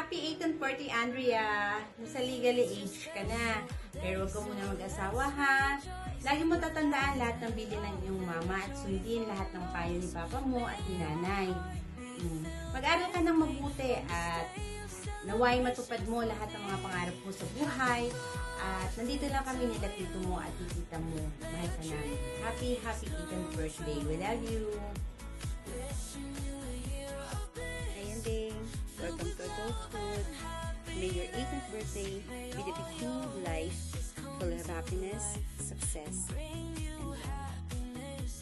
Happy 18th birthday, Andrea! Nasa legally age ka na. Pero huwag ka muna mag-asawa, ha? Lagi mo tatandaan lahat ng bili ng iyong mama at sundin lahat ng payo ni papa mo at ni nanay. Mag-aral ka ng mabuti at naway matupad mo lahat ng mga pangarap mo sa buhay. At nandito lang kami nila tito mo at tita mo. Mahal ka namin. Happy 18th birthday. We love you! Ayan din. Welcome to Adulthood. May your 18th birthday be the beginning of life full of happiness, success, and love.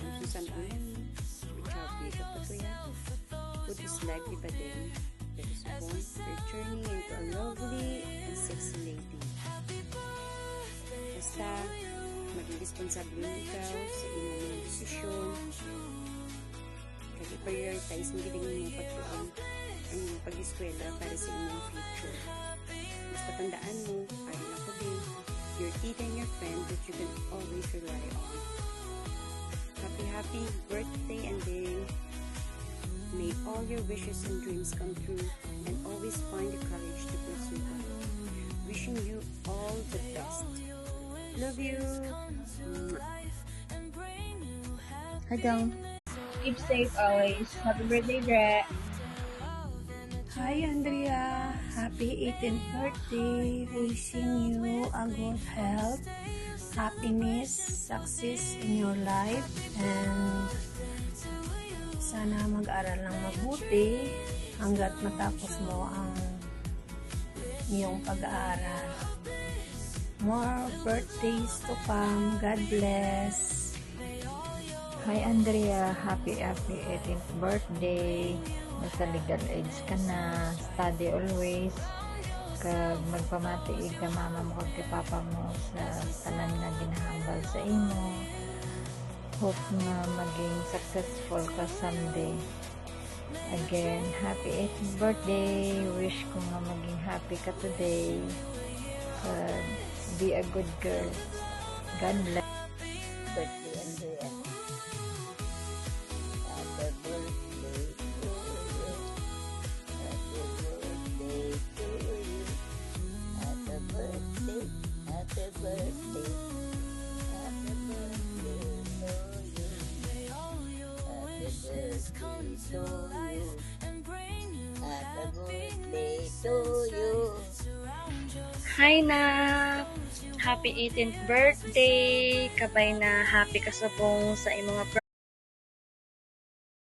Ang susang ulan, recharge ka pa kuya. Put this life di ba din? That is born your journey into a lovely and sexy lady. Basta, maging responsable ikaw sa iyong mga desisyon. I-prioritize mo din yung pagtuon ang iyong pag-eskwela para sa inyong future. Basta tandaan mo, parang ako din, your tita and your friend that you can always rely on. Happy birthday, and then may all your wishes and dreams come true and always find the courage to pursue them. Wishing you all the best. Love you! Hi, Dong. Keep safe always. Happy birthday, Dre. Hi, Andrea. Happy 18th birthday. Wishing you a good health, happiness, success in your life, and sana mag-aral ng mabuti hanggat matapos mo ang iyong pag-aaral. More birthdays to come. God bless. Hi Andrea, happy 18th birthday. Nasa legal age ka na. Study always. Kag magpamatiig ka mama mo kag kay papa mo sa tanan na ginahambal sa imo. Hope na maging successful ka someday. Again, happy 18th birthday. Wish ko nga maging happy ka today. Be a good girl. God bless. Birthday, Andrea. Happy birthday to you. Happy birthday to you. Happy birthday. Happy birthday. Happy birthday to you. Happy birthday to you. Happy birthday to you. Hi na! Happy 18th birthday! Kabay na happy kasubong sa imong mga